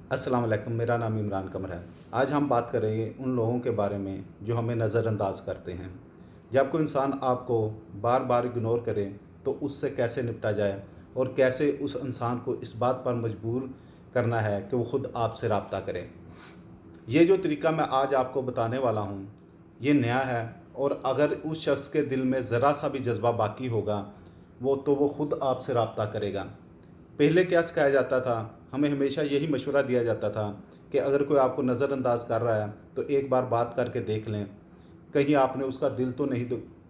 अस्सलाम वालेकुम, मेरा नाम इमरान कमर है। आज हम बात करेंगे उन लोगों के बारे में जो हमें नज़रअंदाज करते हैं। जब कोई इंसान आपको बार बार इग्नोर करे तो उससे कैसे निपटा जाए और कैसे उस इंसान को इस बात पर मजबूर करना है कि वो ख़ुद आपसे रब्ता करे। ये जो तरीका मैं आज आपको बताने वाला हूँ, ये नया है और अगर उस शख्स के दिल में ज़रा सा भी जज्बा बाकी होगा वो ख़ुद आपसे रब्ता करेगा। पहले क्या सिखाया जाता था, हमें हमेशा यही मशवरा दिया जाता था कि अगर कोई आपको नज़रअंदाज कर रहा है तो एक बार बात करके देख लें, कहीं आपने उसका दिल तो नहीं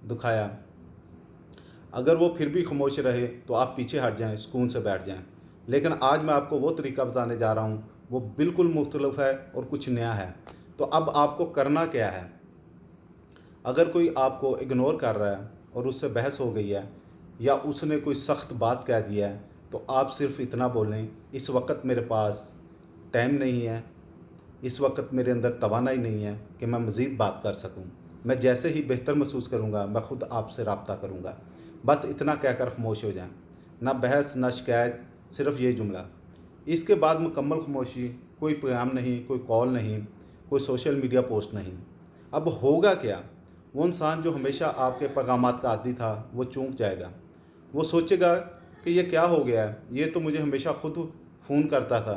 दुखाया। अगर वो फिर भी खामोश रहे तो आप पीछे हट जाएं, सुकून से बैठ जाएं। लेकिन आज मैं आपको वो तरीका बताने जा रहा हूँ, वो बिल्कुल मुख्तलिफ है और कुछ नया है। तो अब आपको करना क्या है, अगर कोई आपको इग्नोर कर रहा है और उससे बहस हो गई है या उसने कोई सख्त बात कह दिया है, तो आप सिर्फ इतना बोलें, इस वक्त मेरे पास टाइम नहीं है, इस वक्त मेरे अंदर तवानाई नहीं है कि मैं मज़ीद बात कर सकूं। मैं जैसे ही बेहतर महसूस करूंगा मैं ख़ुद आपसे रब्ता करूंगा। बस इतना कहकर खामोश हो जाएं। ना बहस ना शिकायत, सिर्फ ये जुमला। इसके बाद मुकम्मल खामोशी, कोई पैगाम नहीं, कोई कॉल नहीं, कोई सोशल मीडिया पोस्ट नहीं। अब होगा क्या, वो इंसान जो हमेशा आपके पैगामात का आदी था वो चूक जाएगा। वो सोचेगा कि ये क्या हो गया है, ये तो मुझे हमेशा खुद फ़ोन करता था,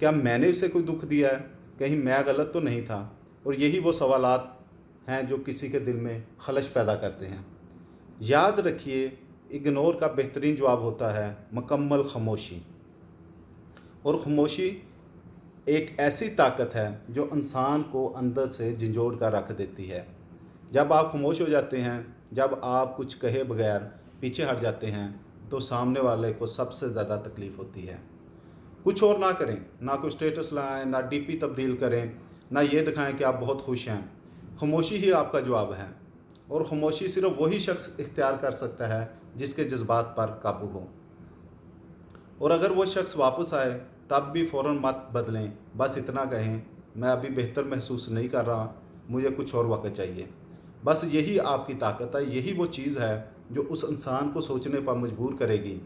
क्या मैंने इसे कोई दुख दिया है, कहीं मैं गलत तो नहीं था। और यही वो सवालात हैं जो किसी के दिल में खलश पैदा करते हैं। याद रखिए, इग्नोर का बेहतरीन जवाब होता है मुकम्मल खामोशी। और खामोशी एक ऐसी ताकत है जो इंसान को अंदर से झंझोड़ कर रख देती है। जब आप खामोश हो जाते हैं, जब आप कुछ कहे बगैर पीछे हट जाते हैं, तो सामने वाले को सबसे ज़्यादा तकलीफ़ होती है। कुछ और ना करें, ना कोई स्टेटस लगाएं, ना डीपी तब्दील करें, ना ये दिखाएं कि आप बहुत खुश हैं। खामोशी ही आपका जवाब है। और खामोशी सिर्फ वही शख्स इख्तियार कर सकता है जिसके जज्बात पर काबू हो। और अगर वो शख्स वापस आए तब भी फ़ौरन मत बदलें, बस इतना कहें, मैं अभी बेहतर महसूस नहीं कर रहा, मुझे कुछ और वक्त चाहिए। बस यही आपकी ताकत है, यही वो चीज़ है जो उस इंसान को सोचने पर मजबूर करेगी।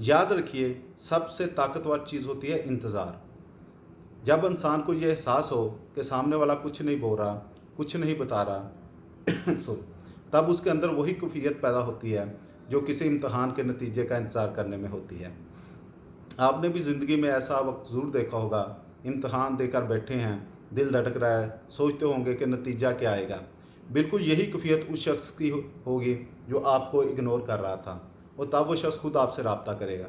याद रखिए, सबसे ताकतवर चीज़ होती है इंतज़ार। जब इंसान को ये एहसास हो कि सामने वाला कुछ नहीं बोल रहा, कुछ नहीं बता रहा सॉरी, तब उसके अंदर वही कैफियत पैदा होती है जो किसी इम्तहान के नतीजे का इंतज़ार करने में होती है। आपने भी ज़िंदगी में ऐसा वक्त ज़रूर देखा होगा, इम्तहान देकर बैठे हैं, दिल धड़क रहा है, सोचते होंगे कि नतीजा क्या आएगा। बिल्कुल यही कैफियत उस शख्स की होगी जो आपको इग्नोर कर रहा था, और तब वो शख्स खुद आपसे रब्ता करेगा।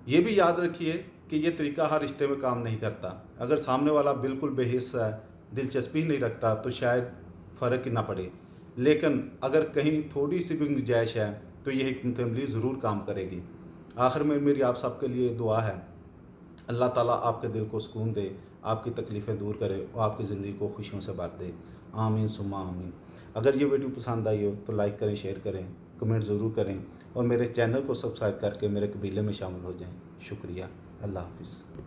ये भी याद रखिए कि ये तरीका हर रिश्ते में काम नहीं करता। अगर सामने वाला बिल्कुल बेहिस है, दिलचस्पी ही नहीं रखता, तो शायद फ़र्क ही ना पड़े। लेकिन अगर कहीं थोड़ी सी भी गुंजाइश है तो ये हिकमत अमली ज़रूर काम करेगी। आखिर में मेरी आप सबके लिए दुआ है, अल्लाह ताला आपके दिल को सुकून दे, आपकी तकलीफ़ें दूर करे और आपकी ज़िंदगी को खुशियों से भर दे। आमीन सुम्मा आमीन। अगर ये वीडियो पसंद आई हो तो लाइक करें, शेयर करें, कमेंट ज़रूर करें और मेरे चैनल को सब्सक्राइब करके मेरे कबीले में शामिल हो जाएं। शुक्रिया। अल्लाह हाफ़िज़।